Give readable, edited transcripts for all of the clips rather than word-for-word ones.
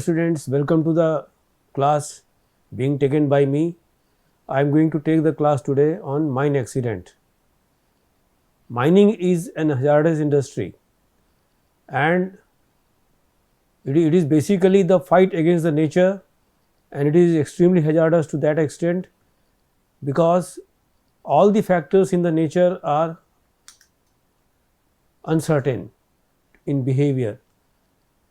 students, welcome to the class being taken by me. I am going to take the class today on mine accident. Mining is an hazardous industry and it is basically the fight against the nature, and it is extremely hazardous to that extent because all the factors in the nature are uncertain in behavior.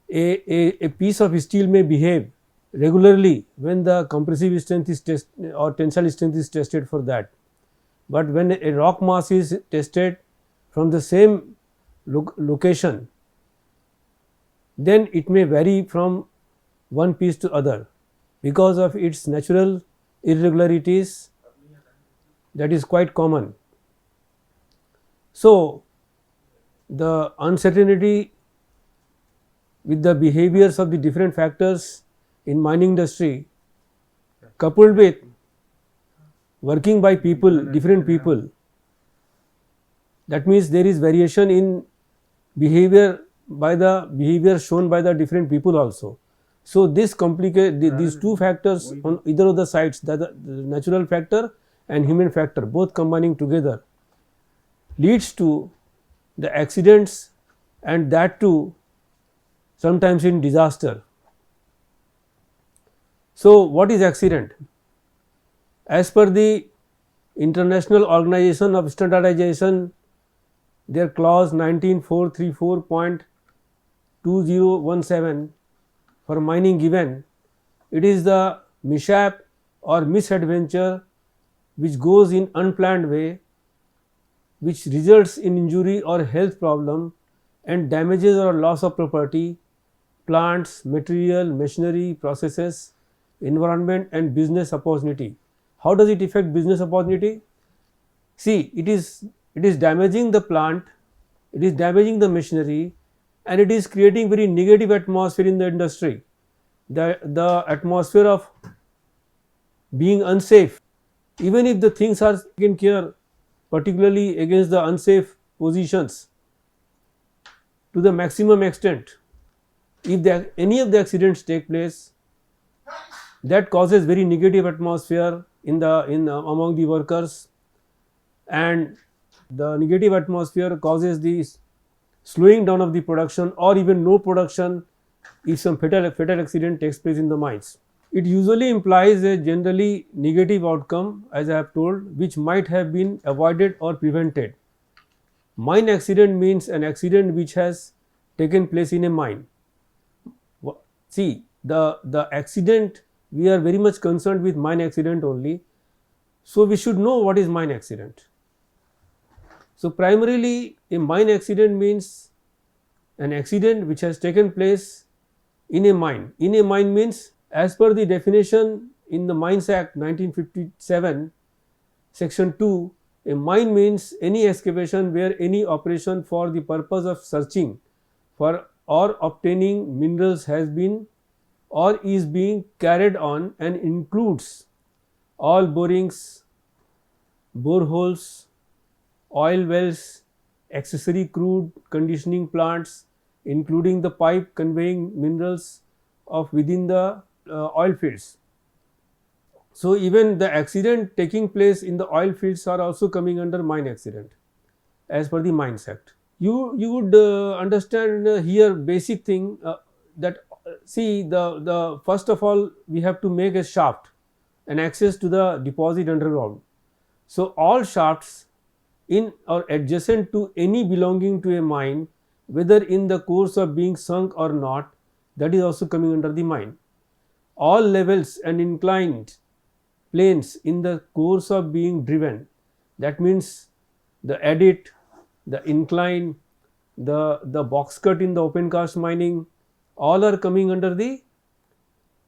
A piece of steel may behave regularly when the compressive strength is tested or tensile strength is tested for that, but when a rock mass is tested from the same location, then it may vary from one piece to other because of its natural irregularities. That is quite common. So the uncertainty with the behaviors of the different factors in mining industry, coupled with working by people, different people, that means there is variation in behavior by the behavior shown by the different people also. So this complicate these two factors on either of the sides, the natural factor and human factor, both combining together, leads to the accidents, and that too sometimes in disaster. So what is accident? As per the International Organization of Standardization, their clause 19434.2017 for mining given, it is the mishap or misadventure which goes in unplanned way, which results in injury or health problem and damages or loss of property, plants, material, machinery, processes, environment and business opportunity. How does it affect business opportunity? See, it is damaging the plant, it is damaging the machinery, and it is creating very negative atmosphere in the industry. The atmosphere of being unsafe, even if the things are taken care, particularly against the unsafe positions to the maximum extent, if any of the accidents take place, that causes very negative atmosphere among the workers, and the negative atmosphere causes the slowing down of the production or even no production if some fatal accident takes place in the mines. It usually implies a generally negative outcome, as I have told, which might have been avoided or prevented. Mine accident means an accident which has taken place in a mine. See, the accident, we are very much concerned with mine accident only. So we should know what is mine accident. So primarily a mine accident means an accident which has taken place in a mine. In a mine means, as per the definition in the Mines Act 1957, section 2, a mine means any excavation where any operation for the purpose of searching for or obtaining minerals has been or is being carried on and includes all borings, boreholes, oil wells, accessory crude conditioning plants, including the pipe conveying minerals of within the oil fields. So even the accident taking place in the oil fields are also coming under mine accident as per the Mines Act. You would understand here basic thing that see, the first of all we have to make a shaft and access to the deposit underground. So all shafts in or adjacent to any belonging to a mine, whether in the course of being sunk or not, that is also coming under the mine. All levels and inclined planes in the course of being driven, that means the adit, the incline, the box cut in the open cast mining, all are coming under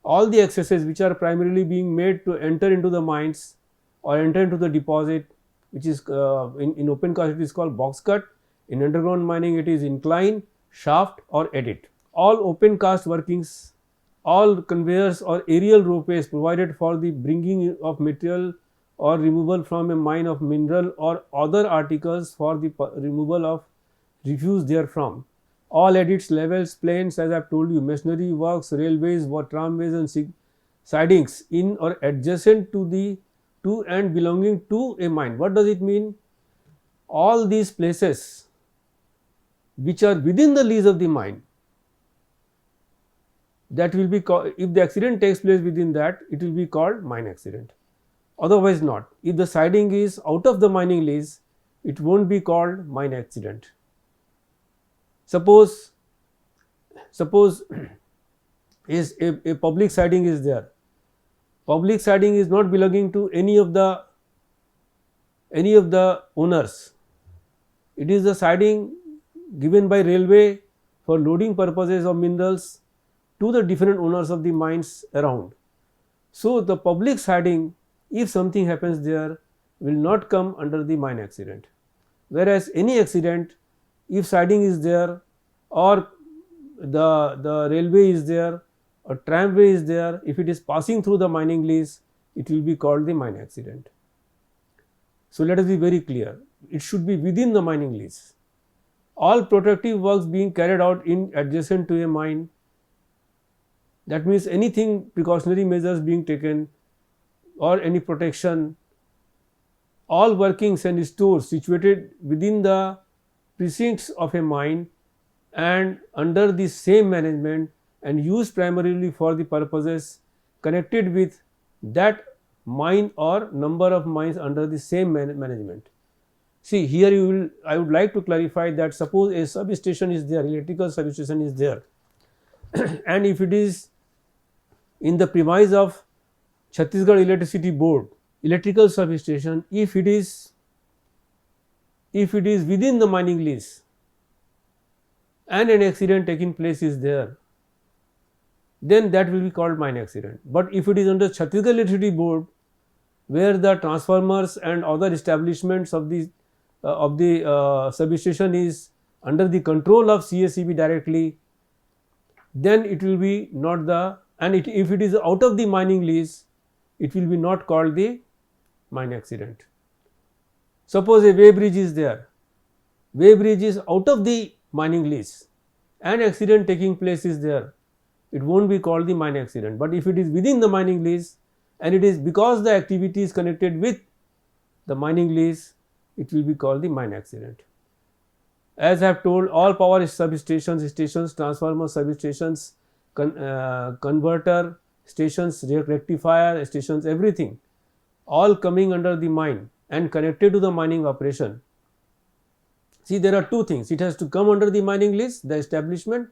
all the accesses which are primarily being made to enter into the mines or enter into the deposit, which is in open cast it is called box cut, in underground mining it is incline, shaft or adit. All open cast workings, all conveyors or aerial ropeways provided for the bringing of material or removal from a mine of mineral or other articles for the removal of refuse therefrom, all at its levels, planes, as I have told you, masonry works, railways, tramways and sidings in or adjacent to and belonging to a mine. What does it mean? All these places which are within the lease of the mine, that will be called, if the accident takes place within that, it will be called mine accident, otherwise not. If the siding is out of the mining lease, it won't be called mine accident. Suppose is a public siding is there. Public siding is not belonging to any of the owners. It is the siding given by railway for loading purposes of minerals to the different owners of the mines around. So the public siding, if something happens there, will not come under the mine accident. Whereas any accident, if siding is there or the railway is there or tramway is there, if it is passing through the mining lease, it will be called the mine accident. So let us be very clear, it should be within the mining lease. All protective works being carried out in adjacent to a mine, that means anything precautionary measures being taken or any protection, all workings and stores situated within the precincts of a mine and under the same management and used primarily for the purposes connected with that mine or number of mines under the same management. See, here I would like to clarify that suppose a substation is there, electrical substation is there and if it is in the premise of Chhattisgarh Electricity Board, electrical substation, if it is within the mining lease and an accident taking place is there, then that will be called mine accident. But if it is under Chhattisgarh Electricity Board, where the transformers and other establishments of the substation is under the control of CSEB directly, then it will be not the, and if it is out of the mining lease, it will be not called the mine accident. Suppose a weighbridge is there, weighbridge is out of the mining lease and accident taking place is there, it won't be called the mine accident. But if it is within the mining lease and it is because the activity is connected with the mining lease, it will be called the mine accident. As I have told, all power substations, stations, transformer substations, converter stations, rectifier stations, everything, all coming under the mine and connected to the mining operation. See, there are two things, it has to come under the mining lease, the establishment,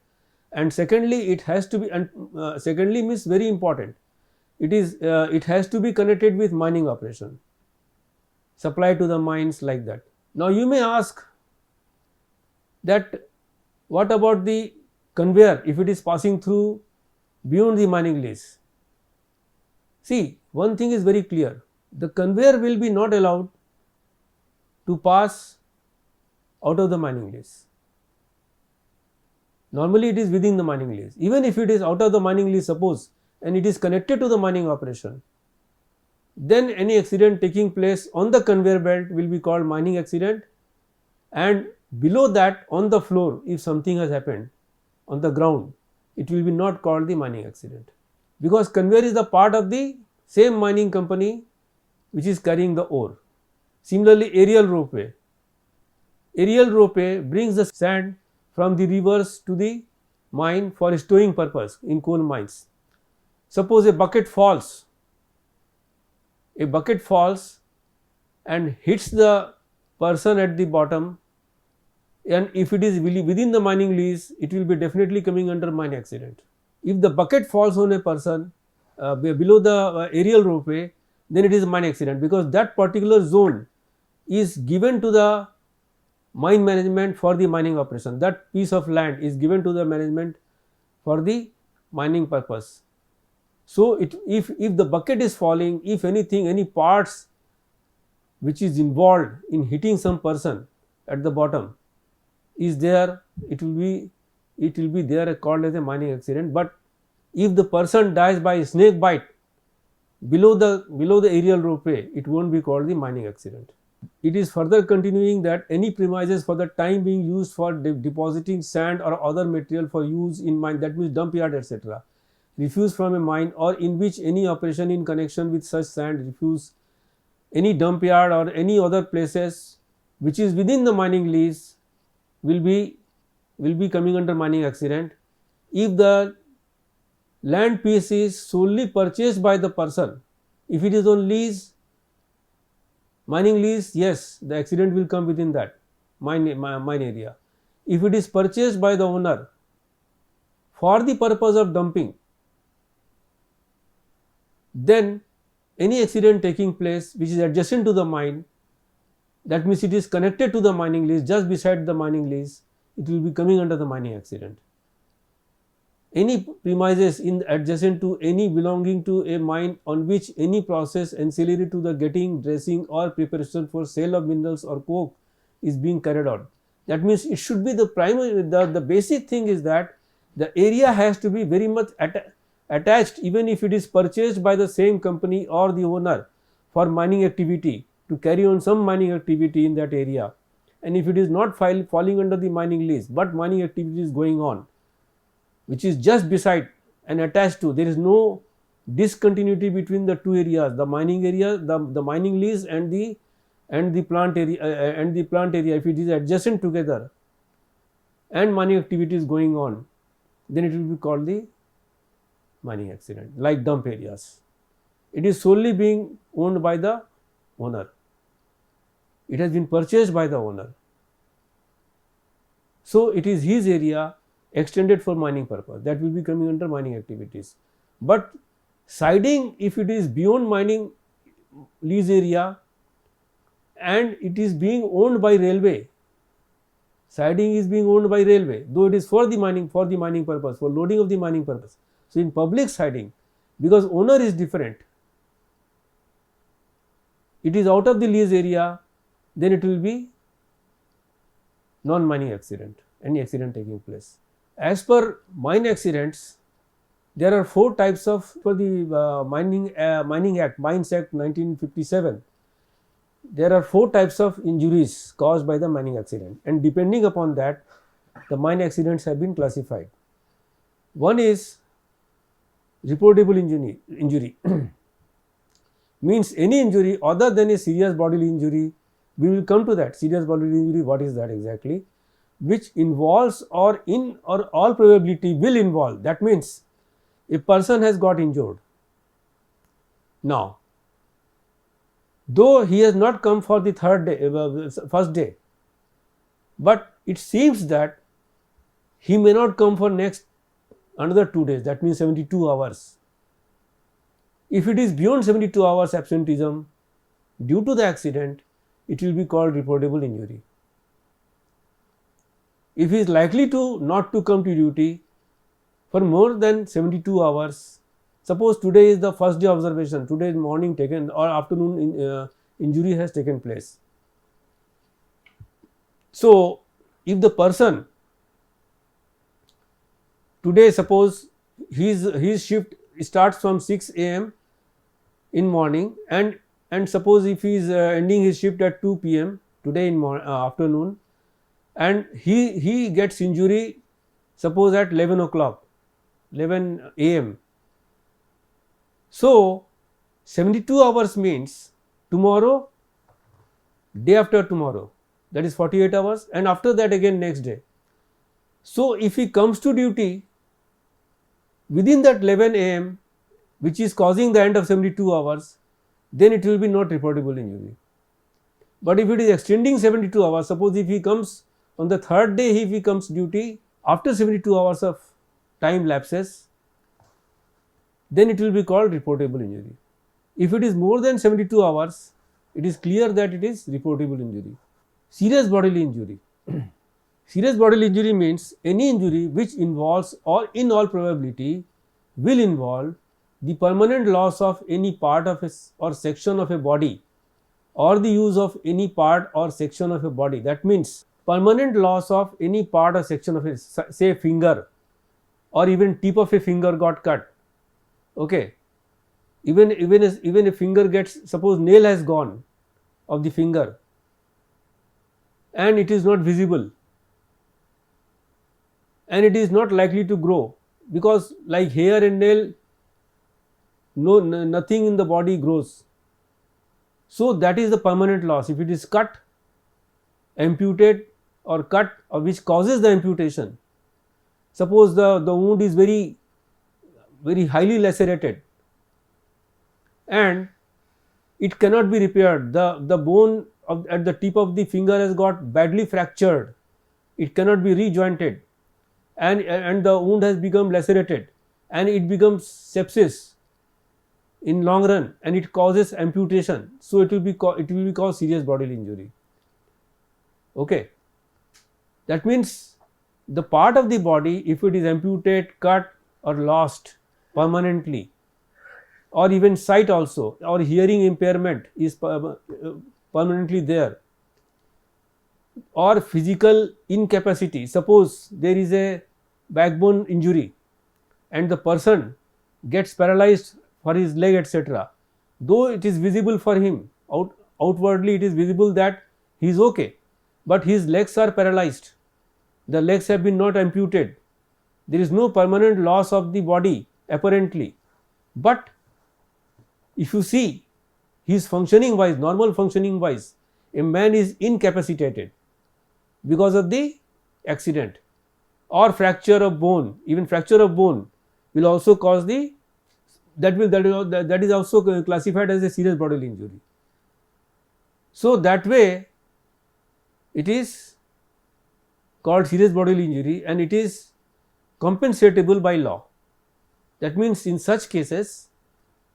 and secondly it has to be, secondly means very important, it has to be connected with mining operation, supply to the mines, like that. Now you may ask that what about the conveyor if it is passing through beyond the mining lease? See, one thing is very clear, the conveyor will be not allowed to pass out of the mining lease. Normally it is within the mining lease. Even if it is out of the mining lease, suppose, and it is connected to the mining operation, then any accident taking place on the conveyor belt will be called mining accident, and below that on the floor, if something has happened on the ground, it will be not called the mining accident, because conveyor is the part of the same mining company which is carrying the ore. Similarly, aerial ropeway. Aerial ropeway brings the sand from the rivers to the mine for stowing purpose in coal mines. Suppose a bucket falls and hits the person at the bottom, and if it is within the mining lease, it will be definitely coming under mine accident. If the bucket falls on a person below the aerial ropeway, then it is mine accident, because that particular zone is given to the mine management for the mining operation. That piece of land is given to the management for the mining purpose. So if the bucket is falling, if anything, any parts which is involved in hitting some person at the bottom is there, it will be there called as a mining accident. But if the person dies by snake bite below the aerial ropeway, it won't be called the mining accident. it is further continuing that any premises for the time being used for depositing sand or other material for use in mine, that means dump yard, etc., refuse from a mine, or in which any operation in connection with such sand refuse, any dump yard or any other places which is within the mining lease will be coming under mining accident. If the land piece is solely purchased by the person, if it is on lease, mining lease, yes, the accident will come within that mine area. If it is purchased by the owner for the purpose of dumping, then any accident taking place which is adjacent to the mine, that means it is connected to the mining lease, just beside the mining lease, it will be coming under the mining accident. Any premises in adjacent to any belonging to a mine on which any process ancillary to the getting, dressing or preparation for sale of minerals or coke is being carried out. That means it should be the primary, the basic thing is that the area has to be very much attached, even if it is purchased by the same company or the owner for mining activity, to carry on some mining activity in that area. And if it is not falling under the mining lease, but mining activity is going on, which is just beside and attached to, there is no discontinuity between the two areas, the mining area, the mining lease and the plant area, if it is adjacent together and mining activity is going on, then it will be called the mining accident. Like dump areas, it is solely being owned by the owner, it has been purchased by the owner, so it is his area extended for mining purpose, that will be coming under mining activities. But siding, if it is beyond mining lease area and it is being owned by railway, siding is being owned by railway, though it is for the mining purpose, for loading of the mining purpose. So in public siding, because owner is different, it is out of the lease area, then it will be non-mining accident, any accident taking place. As per mine accidents, there are 4 types of, for the Mining Act, Mines Act 1957, there are 4 types of injuries caused by the mining accident, and depending upon that, the mine accidents have been classified. One is reportable injury means any injury other than a serious bodily injury. We will come to that. Serious bodily injury, what is that exactly? Which involves or in or all probability will involve. That means a person has got injured. Now, though he has not come for the first day, but it seems that he may not come for next another 2 days, that means 72 hours. If it is beyond 72 hours absenteeism due to the accident, it will be called reportable injury. If he is likely to not to come to duty for more than 72 hours, suppose today is the first day observation, today is morning taken or afternoon injury has taken place. So, if the person today, suppose his shift starts from 6 a.m. in morning, and suppose if he is ending his shift at 2 p.m. today in afternoon, and he gets injury suppose at 11 a.m. So, 72 hours means tomorrow, day after tomorrow, that is 48 hours, and after that again next day. So, if he comes to duty within that 11 a.m. which is causing the end of 72 hours, then it will be not reportable injury. But if it is extending 72 hours, suppose if he comes on the 3rd day, if he comes duty after 72 hours of time lapses, then it will be called reportable injury. If it is more than 72 hours, it is clear that it is reportable injury. Serious bodily injury. Serious bodily injury means any injury which involves or in all probability will involve the permanent loss of any part of or section of a body, or the use of any part or section of a body. That means permanent loss of any part or section of a, say, finger, or even tip of a finger got cut. Okay, even a finger gets, suppose nail has gone of the finger, and it is not visible, and it is not likely to grow, because like hair and nail, nothing in the body grows. So that is the permanent loss. If it is cut, amputate, or cut, or which causes the amputation, suppose the wound is very highly lacerated and it cannot be repaired, the bone at the tip of the finger has got badly fractured, it cannot be rejointed, and the wound has become lacerated and it becomes sepsis in long run, and it causes amputation. So it will be called serious bodily injury. Okay, that means the part of the body, if it is amputated, cut, or lost permanently, or even sight also, or hearing impairment is permanently there, or physical incapacity, suppose there is a backbone injury and the person gets paralyzed for his leg, etc., though it is visible for him, outwardly it is visible that he is okay, but his legs are paralyzed, the legs have been not amputated, there is no permanent loss of the body apparently, but if you see his functioning wise, normal functioning wise, a man is incapacitated because of the accident, or fracture of bone. Even fracture of bone will also cause that is also classified as a serious bodily injury. So that way it is called serious bodily injury, and it is compensatable by law. That means in such cases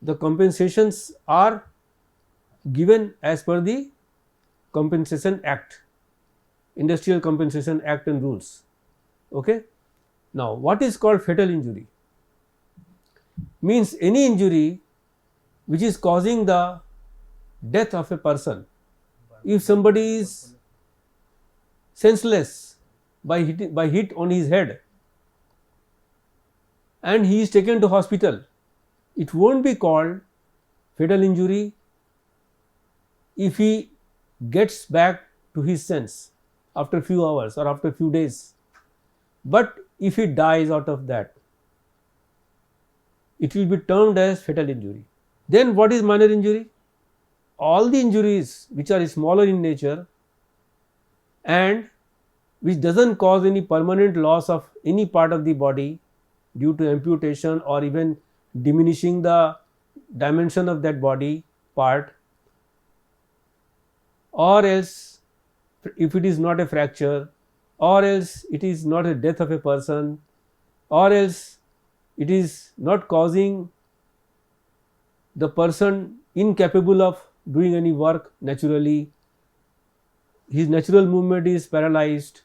the compensations are given as per the Compensation Act, Industrial Compensation Act and rules. Okay. Now what is called fatal injury? Means any injury which is causing the death of a person. If somebody is senseless by hit on his head and he is taken to hospital, it won't be called fatal injury if he gets back to his sense after a few hours or after a few days. But if he dies out of that, it will be termed as fatal injury. Then what is minor injury? All the injuries which are smaller in nature and which doesn't cause any permanent loss of any part of the body due to amputation or even diminishing the dimension of that body part, or else if it is not a fracture, or else it is not a death of a person, or else it is not causing the person incapable of doing any work naturally, his natural movement is paralyzed.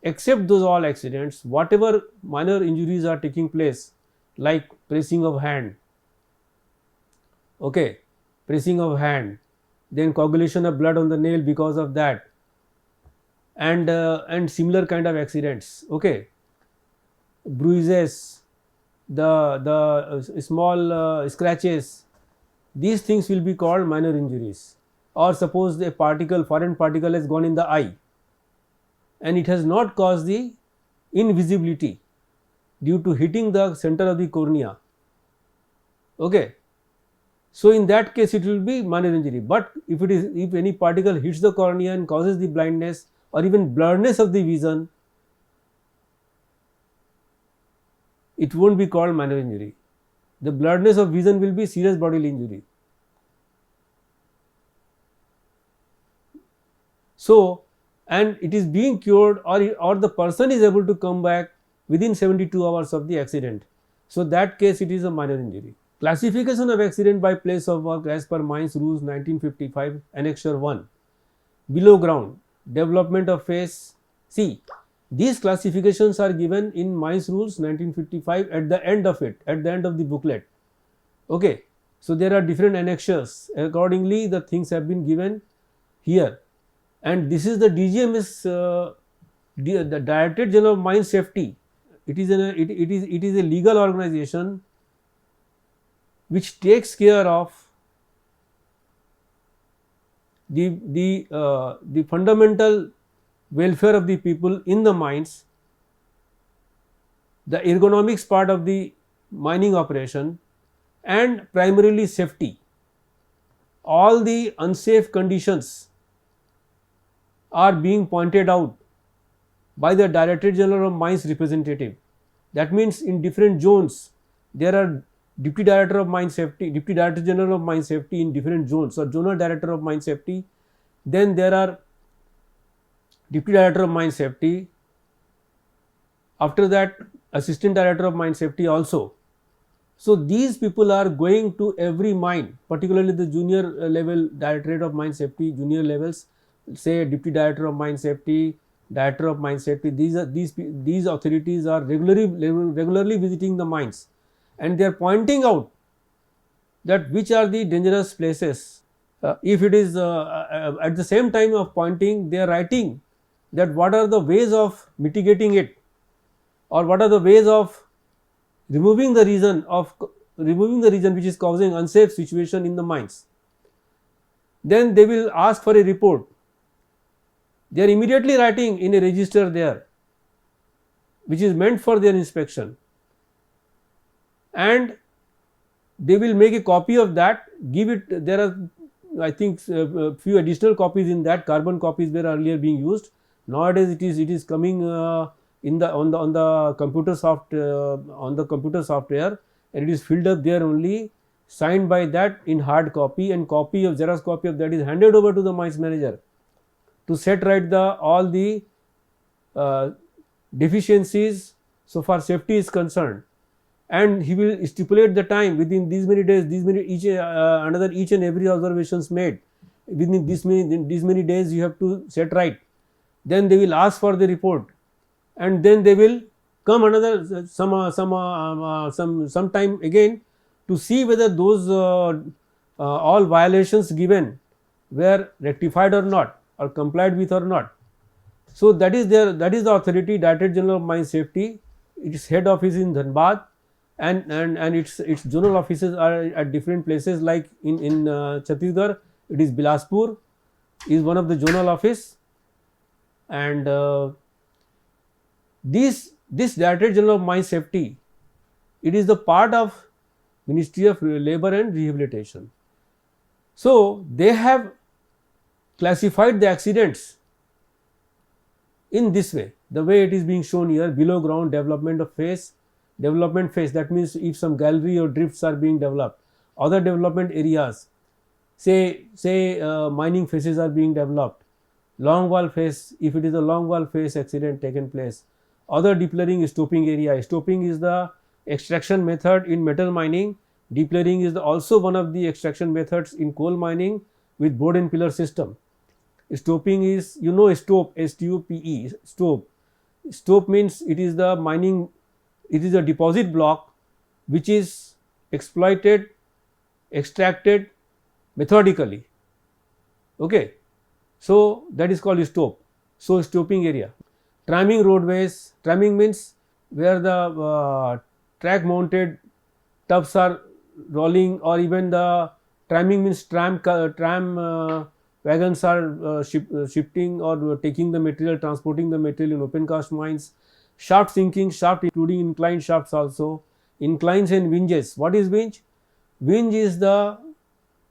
Except those all accidents, whatever minor injuries are taking place, like pressing of hand, okay, pressing of hand, then coagulation of blood on the nail because of that, and similar kind of accidents, okay, bruises, the small scratches, these things will be called minor injuries. Or suppose a foreign particle has gone in the eye and it has not caused the invisibility due to hitting the center of the cornea, okay. So in that case it will be minor injury. But if any particle hits the cornea and causes the blindness or even blurriness of the vision, it won't be called minor injury. The blurriness of vision will be serious bodily injury. So, and it is being cured, or the person is able to come back within 72 hours of the accident. So that case it is a minor injury. Classification of accident by place of work as per Mines Rules 1955, Annexure 1. Below ground, development of phase. See, these classifications are given in Mines Rules 1955 at the end of it, at the end of the booklet. Okay. So there are different annexures. Accordingly, the things have been given here. And this is the DGMS, the Directorate General of Mine Safety. It is a legal organization which takes care of the fundamental welfare of the people in the mines, the ergonomics part of the mining operation, and primarily safety. All the unsafe conditions are being pointed out by the Director General of Mines representative. That means in different zones there are Deputy Director of Mine Safety, Deputy Director General of Mine Safety in different zones, or Zonal Director of Mine Safety. Then there are Deputy Director of Mine Safety. After that, Assistant Director of Mine Safety also. So these people are going to every mine, particularly the junior level Directorate of Mine Safety, junior levels, say Deputy Director of Mine Safety, Director of Mine Safety. These authorities are regularly visiting the mines, and they are pointing out that which are the dangerous places. If it is at the same time of pointing, they are writing that what are the ways of mitigating it, or what are the ways of removing the reason which is causing unsafe situation in the mines. Then they will ask for a report. They are immediately writing in a register there, which is meant for their inspection, and they will make a copy of that, give it. There are, I think, few additional copies in that. Carbon copies were earlier being used. Nowadays it is coming on the computer software, and it is filled up there only, signed by that in hard copy, and Xerox copy of that is handed over to the mines manager to set right all the deficiencies so far safety is concerned, and he will stipulate the time within these many days, each and every observations made within these many days you have to set right. Then they will ask for the report, and then they will come another some time again to see whether those all violations given were rectified or not, or complied with or not. So that is the authority, Director General of Mine Safety. Its head office in Dhanbad, and its zonal offices are at different places, like in Chhattisgarh it is Bilaspur is one of the zonal office, and this Director General of Mine Safety, it is the part of Ministry of Labour and Rehabilitation. So they have classified the accidents in this way, the way it is being shown here: below ground development phase. That means if some gallery or drifts are being developed. Other development areas, say mining phases are being developed. Long wall phase, if it is a long wall phase accident taken place. Other depleting stopping area. Stopping is the extraction method in metal mining. Depleting is also one of the extraction methods in coal mining with board and pillar system. Stopping is, stope, S-T-O-P-E, stope. Stope means it is the mining, it is a deposit block which is exploited, extracted methodically. Okay. So that is called stope. So stopping area. Tramming roadways. Tramming means where the track mounted tubs are rolling, or even the tramming means tram wagons are shifting or taking the material, transporting the material in open cast mines. Shaft sinking, shaft including inclined shafts also. Inclines and winges. What is winch? Winch is the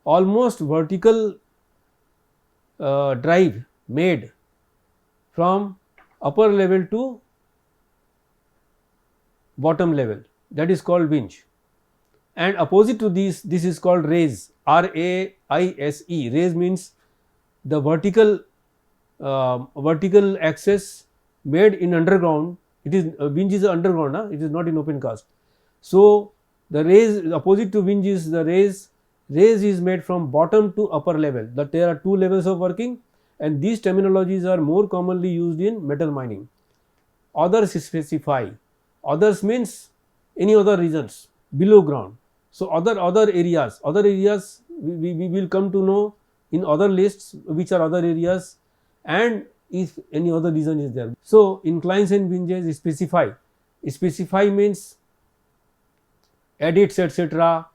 almost vertical drive made from upper level to bottom level, that is called winch. And opposite to this is called raise, R-A-I-S-E. Raise means the vertical access made in underground. It is winch is underground, it is not in open cast. So the raise, opposite to winch is the raise. Raise is made from bottom to upper level. That there are two levels of working, and these terminologies are more commonly used in metal mining. Others specify. Others means any other regions below ground. So other areas we will come to know in other lists which are other areas, and if any other reason is there. So inclines and winges specify. Specify means adits, etc.,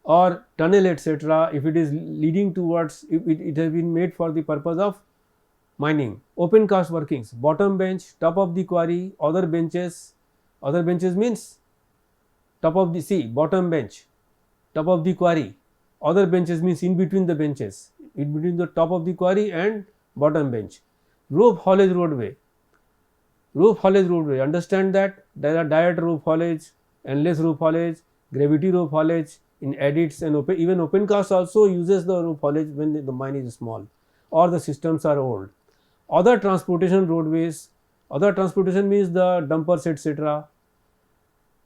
or tunnel, etc. If it is leading towards, it has been made for the purpose of mining. Open cast workings, bottom bench, top of the quarry, other benches means top of the sea, bottom bench, top of the quarry, other benches means in between the benches, in between the top of the quarry and bottom bench. Rope haulage roadway, understand that there are direct rope haulage, endless rope haulage, gravity rope haulage in adits, and even open cast also uses the rope haulage when the mine is small or the systems are old. Other transportation roadways, other transportation means the dumpers etc.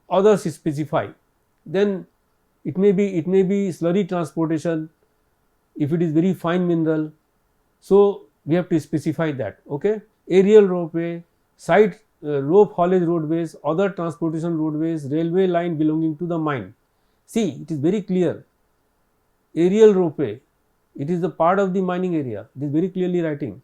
Others specify. Then it may be slurry transportation if it is very fine mineral. So we have to specify that. Okay, aerial ropeway, side rope haulage roadways, other transportation roadways, railway line belonging to the mine. See, it is very clear. Aerial ropeway, it is the part of the mining area. It is very clearly writing.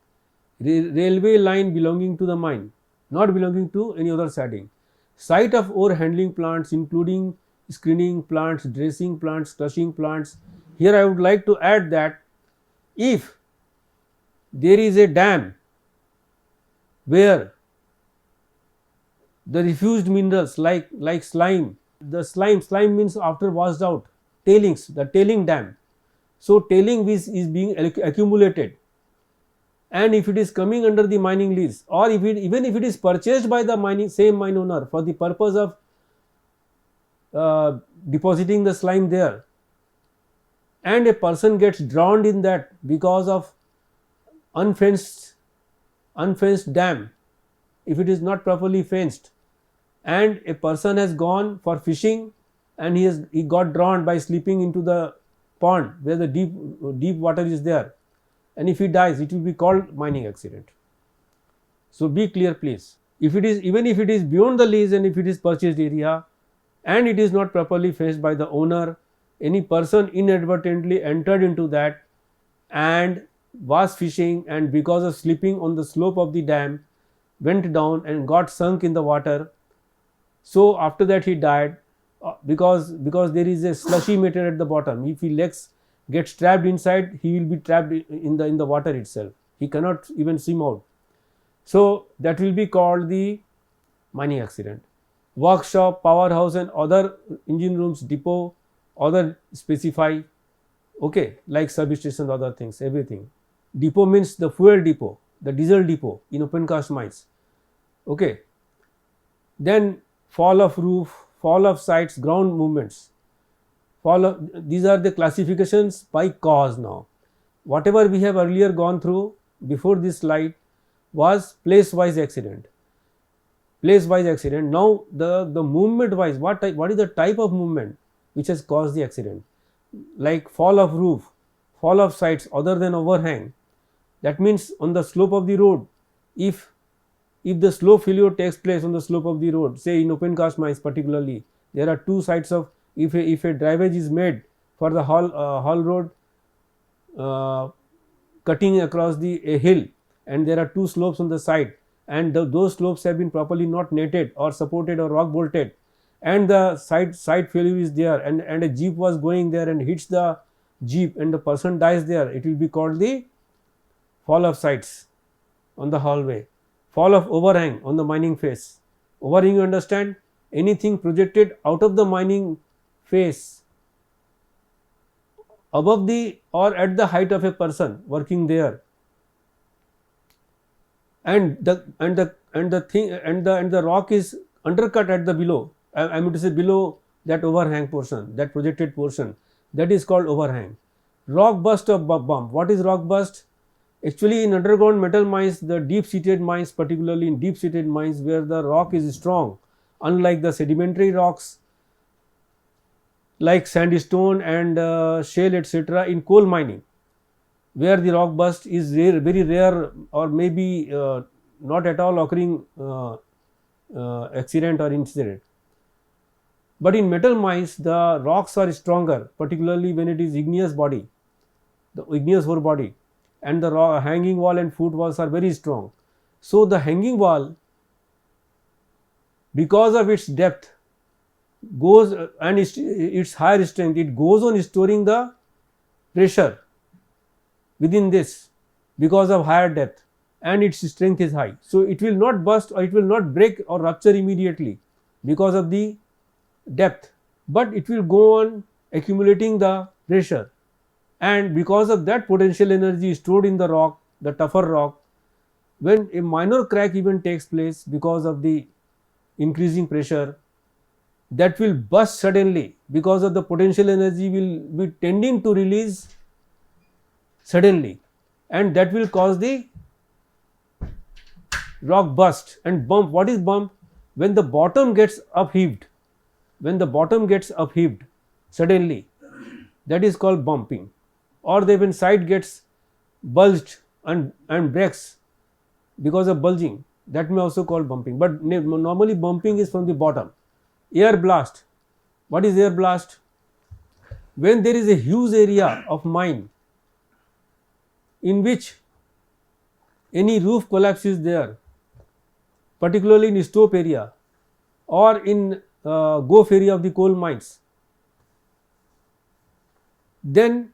Railway line belonging to the mine, not belonging to any other siding. Site of ore handling plants including screening plants, dressing plants, crushing plants. Here I would like to add that if there is a dam where the refused minerals like slime, the slime means after washed out, tailings, the tailing dam. So tailing is being accumulated, and if it is coming under the mining lease, or even if it is purchased by the same mine owner for the purpose of depositing the slime there, and a person gets drowned in that because of unfenced dam, if it is not properly fenced, and a person has gone for fishing and he got drowned by slipping into the pond where the deep water is there, and if he dies, it will be called mining accident. So be clear please. Even if it is beyond the lease and if it is purchased area and it is not properly fenced by the owner, any person inadvertently entered into that and was fishing, and because of slipping on the slope of the dam went down and got sunk in the water. So after that he died because there is a slushy matter at the bottom. If his legs gets trapped inside, he will be trapped in the water itself. He cannot even swim out. So that will be called the mining accident. Workshop, powerhouse and other engine rooms, depot, other specify, okay, like substation, other things, everything. Depot means the fuel depot, the diesel depot in open cast mines. Okay. Then fall of roof, fall of sites, ground movements. These are the classifications by cause now. Whatever we have earlier gone through before this slide was place wise accident. Place wise accident. Now the movement wise, what is the type of movement which has caused the accident? Like fall of roof, fall of sites other than overhang. That means on the slope of the road, if the slope failure takes place on the slope of the road, say in open cast mines particularly, there are two sides of, if a drivage is made for the haul road cutting across a hill, and there are two slopes on the side, and those slopes have been properly not netted or supported or rock bolted, and the side failure is there, and a jeep was going there and hits the jeep and the person dies there, it will be called the fall of sides on the hallway. Fall of overhang on the mining face. Overhang, you understand? Anything projected out of the mining face above the or at the height of a person working there, and the rock is undercut at the below. I mean to say below that overhang portion, that projected portion, that is called overhang. Rock bust of bump. What is rock bust? Actually, in underground metal mines, the deep-seated mines, particularly in deep-seated mines where the rock is strong, unlike the sedimentary rocks like sandstone and shale etc. in coal mining, where the rock bust is rare, very rare, or maybe not at all occurring accident or incident. But in metal mines, the rocks are stronger, particularly when it is igneous body, the igneous ore body, and the hanging wall and foot walls are very strong. So the hanging wall, because of its depth, goes and its higher strength, it goes on storing the pressure within this because of higher depth. and its strength is high. So it will not burst or it will not break or rupture immediately because of the depth, but it will go on accumulating the pressure, and because of that potential energy stored in the rock, the tougher rock, when a minor crack even takes place because of the increasing pressure, that will burst suddenly because of the potential energy will be tending to release suddenly, and that will cause the rock burst and bump. What is bump? When the bottom gets upheaved, when the bottom gets upheaved suddenly, that is called bumping. Or when side gets bulged and breaks because of bulging, that may also call bumping, but normally bumping is from the bottom. Air blast. What is air blast? When there is a huge area of mine in which any roof collapse is there, particularly in stope area or in goaf area of the coal mines, then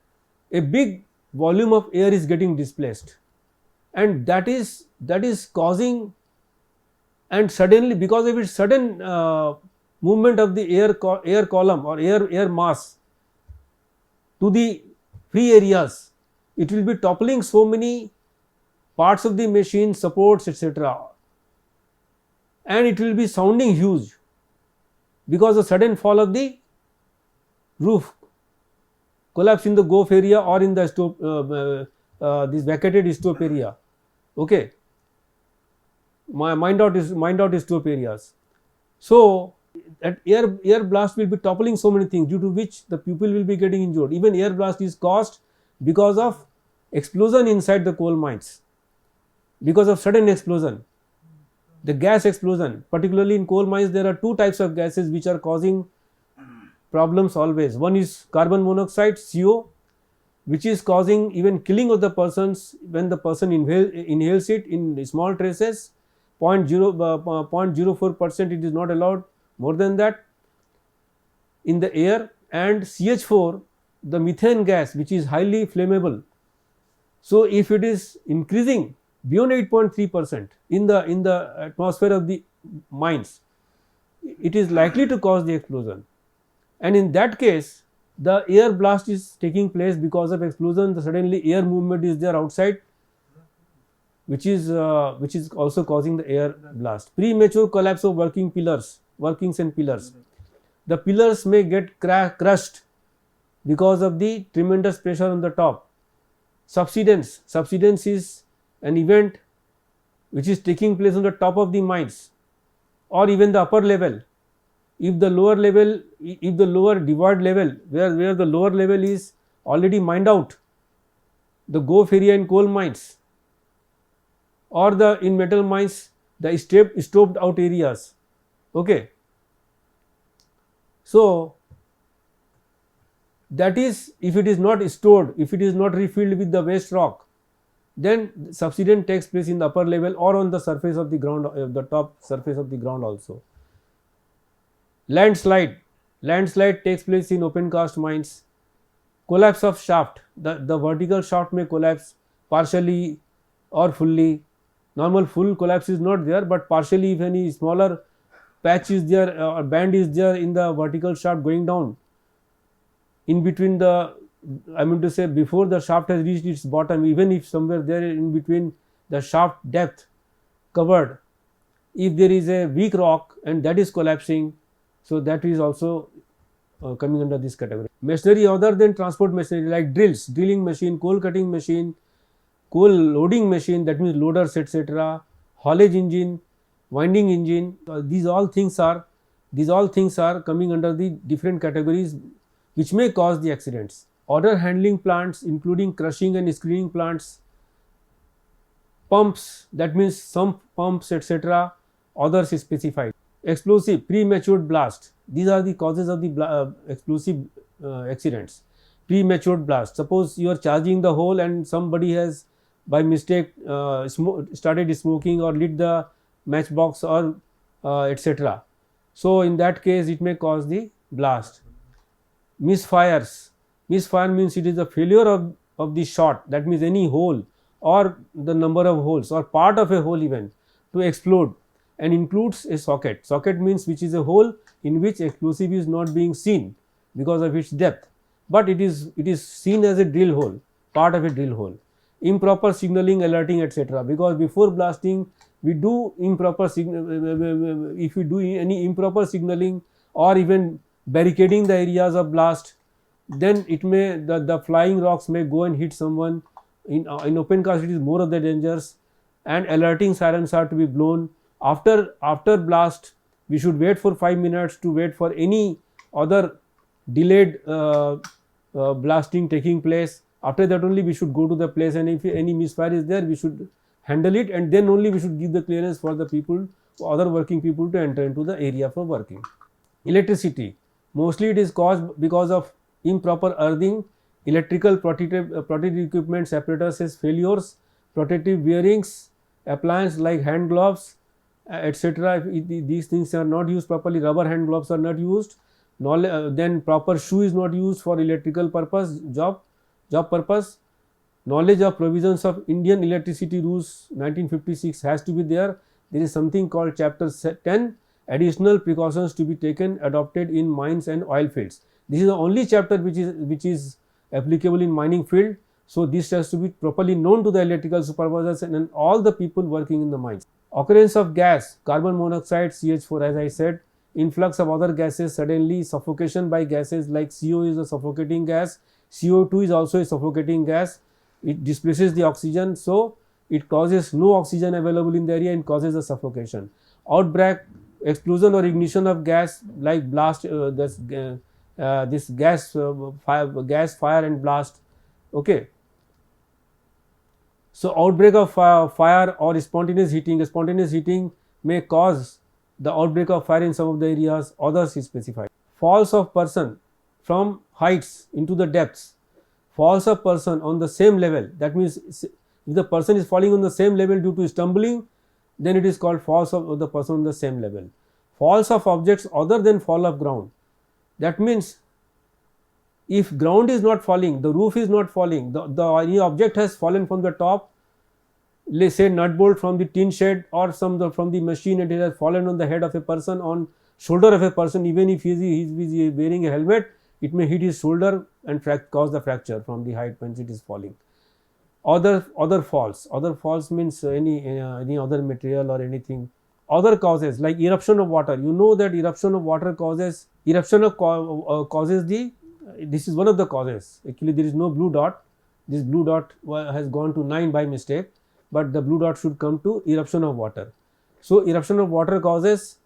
a big volume of air is getting displaced, and that is causing, and suddenly because of its sudden movement of the air column or air mass to the free areas, it will be toppling so many parts of the machine, supports, etc., and it will be sounding huge because of sudden fall of the roof collapse in the goaf area or in the stope, this vacated stope area. Okay, mined out stope areas. So that air blast will be toppling so many things, due to which the people will be getting injured. Even air blast is caused because of explosion inside the coal mines, because of sudden explosion, the gas explosion. Particularly in coal mines, there are two types of gases which are causing problems always. One is carbon monoxide, CO, which is causing even killing of the persons when the person inhales it in small traces. 0.04% it is not allowed more than that in the air. And CH4, the methane gas, which is highly flammable. So if it is increasing beyond 8.3% in the atmosphere of the mines, it is likely to cause the explosion. And in that case, the air blast is taking place because of explosion. The suddenly air movement is there outside, which is also causing the air blast. Premature collapse of workings and pillars. The pillars may get crushed because of the tremendous pressure on the top. Subsidence is an event which is taking place on the top of the mines or even the upper level. If the lower divide level, where the lower level is already mined out, the goaf area in coal mines or in metal mines, the stoped out areas. Okay. So that is, if it is not stored, if it is not refilled with the waste rock, then subsidence takes place in the upper level or on the surface of the ground, the top surface of the ground also. Landslide takes place in open cast mines. Collapse of shaft, the vertical shaft may collapse partially or fully. Normal full collapse is not there, but partially, if any smaller patch is there or band is there in the vertical shaft going down, in between the, I mean to say, before the shaft has reached its bottom, even if somewhere there in between the shaft depth covered, if there is a weak rock and that is collapsing, so that is also coming under this category. Machinery other than transport machinery like drilling machine, coal cutting machine, coal loading machine, that means loaders, etc., haulage engine, winding engine, these all things are coming under the different categories which may cause the accidents. Order handling plants including crushing and screening plants, pumps, that means some pumps, etc., others is specified. Explosive, premature blast, these are the causes of the explosive accidents. Premature blast, suppose you are charging the hole and somebody has by mistake started smoking or lit the matchbox or etc. So in that case it may cause the blast. Misfire means it is a failure of the shot, that means any hole or the number of holes or part of a hole even to explode, and includes a socket. Socket means which is a hole in which explosive is not being seen because of its depth, but it is seen as a drill hole, part of a drill hole. Improper signaling, alerting, etc. Because before blasting we do improper signal, if we do any improper signaling or even barricading the areas of blast, then it may the flying rocks may go and hit someone. In open cast it is more of the dangers, and alerting sirens are to be blown after blast. We should wait for 5 minutes to wait for any other delayed blasting taking place. After that only we should go to the place, and if any misfire is there we should handle it, and then only we should give the clearance for the people, other working people, to enter into the area for working. Electricity, mostly it is caused because of improper earthing, electrical protective equipment apparatus failures, protective bearings, appliances like hand gloves, etc. If these things are not used properly, rubber hand gloves are not used, then proper shoe is not used for electrical purpose, job purpose. Knowledge of provisions of Indian Electricity Rules 1956 has to be there. There is something called chapter 10, additional precautions to be taken, adopted in mines and oil fields. This is the only chapter which is applicable in mining field. So this has to be properly known to the electrical supervisors and all the people working in the mines. Occurrence of gas, carbon monoxide, CH4, as I said, influx of other gases suddenly, suffocation by gases like CO is a suffocating gas, CO2 is also a suffocating gas. It displaces the oxygen, so it causes no oxygen available in the area and causes a suffocation. Outbreak, explosion or ignition of gas like blast, this gas fire and blast. Okay. So outbreak of fire or spontaneous heating. Spontaneous heating may cause the outbreak of fire in some of the areas, others is specified. Falls of person from heights into the depths. Falls of person on the same level, that means if the person is falling on the same level due to stumbling, then it is called falls of the person on the same level. Falls of objects other than fall of ground, that means if ground is not falling, the roof is not falling, any object has fallen from the top, let's say nut bolt from the tin shed or from the machine, and it has fallen on the head of a person, on shoulder of a person, even if he is wearing a helmet, it may hit his shoulder and cause the fracture from the height when it is falling. Other falls means any other material or anything. Other causes like eruption of water. You know that eruption of water causes the. This is one of the causes. Actually, there is no blue dot. This blue dot has gone to 9 by mistake, but the blue dot should come to eruption of water. So eruption of water causes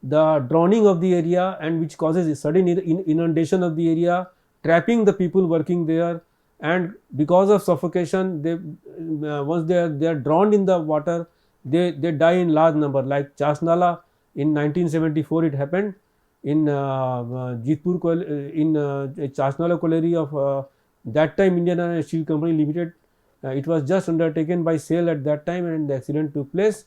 the drowning of the area, and which causes a sudden inundation of the area, trapping the people working there, and because of suffocation, once they are drowned in the water, they die in large number. Like Chasnala in 1974 it happened in Jitpur in Chasnala colliery of that time Indian Iron and Steel Company Limited. It was just undertaken by SAIL at that time, and the accident took place,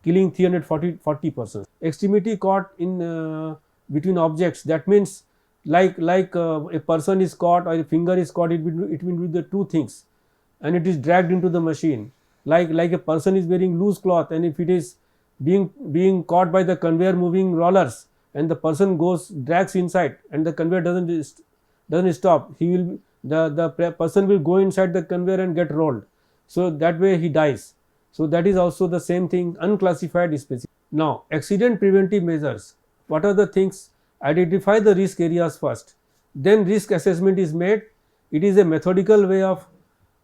killing 340 persons. Extremity caught in between objects, that means like a person is caught or a finger is caught, it will do the two things, and it is dragged into the machine. Like a person is wearing loose cloth, and if it is being caught by the conveyor moving rollers, and the person drags inside, and the conveyor doesn't stop, the person will go inside the conveyor and get rolled. So that way he dies. So that is also the same thing, unclassified species. Now, accident preventive measures. What are the things? Identify the risk areas first. Then risk assessment is made. It is a methodical way of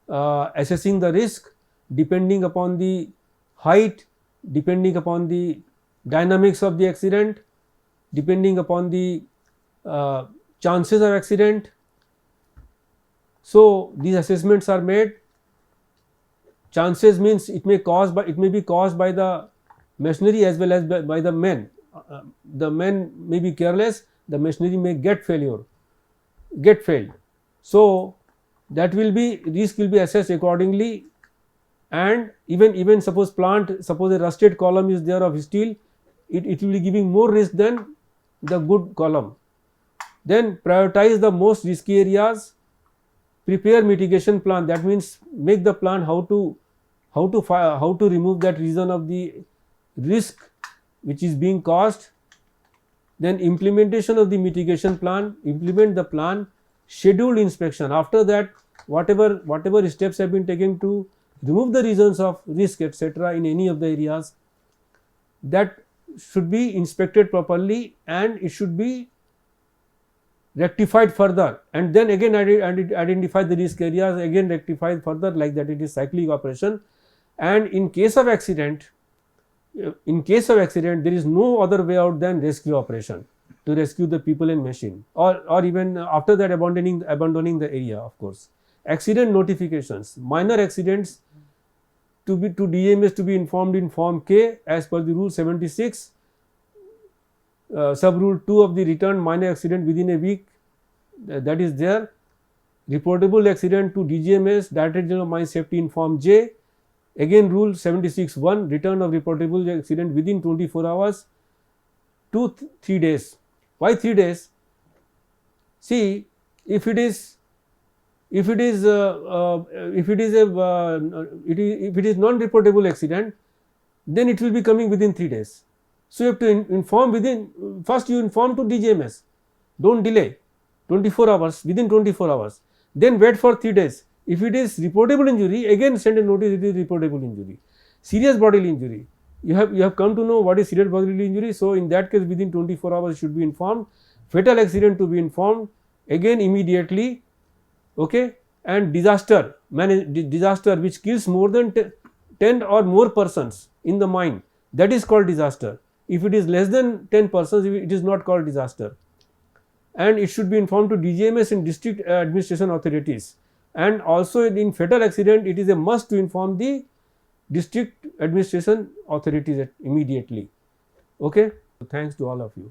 assessing the risk depending upon the height, depending upon the dynamics of the accident, depending upon the chances of accident. So these assessments are made. Chances means it may be caused by the machinery as well as by the men. The men may be careless, the machinery may get failed. So that risk will be assessed accordingly, and even suppose a rusted column is there of steel, it will be giving more risk than the good column. Then prioritize the most risky areas prepare mitigation plan, that means make the plan how to remove that reason of the risk which is being caused. Then implementation of the mitigation plan, implement the plan, scheduled inspection. After that, whatever steps have been taken to remove the reasons of risk, etc., in any of the areas, that should be inspected properly and it should be rectified further, and then again identify the risk areas, again rectify further, like that. It is cyclic operation. And in case of accident, there is no other way out than rescue operation, to rescue the people and machine, or even after that abandoning the area, of course. Accident notifications, minor accidents to DMS to be informed in form K as per the rule 76, sub rule 2 of the return minor accident within a week, that is there. Reportable accident to DGMS, Director General of Mine Safety, in form J, again rule 76(1), return of reportable accident within 24 hours to 3 days. Why 3 days? See, if it is non-reportable accident, then it will be coming within 3 days. So you have to inform first you inform to DGMS, don't delay, 24 hours, within 24 hours, then wait for 3 days. If it is reportable injury, again send a notice it is reportable injury. Serious bodily injury, you have come to know what is serious bodily injury, so in that case within 24 hours should be informed. Fatal accident to be informed again immediately, okay. And disaster which kills more than 10 or more persons in the mine, that is called disaster. If it is less than 10 persons, it is not called disaster. And it should be informed to DGMS and district administration authorities. And also in fatal accident, it is a must to inform the district administration authorities immediately. Okay. Thanks to all of you.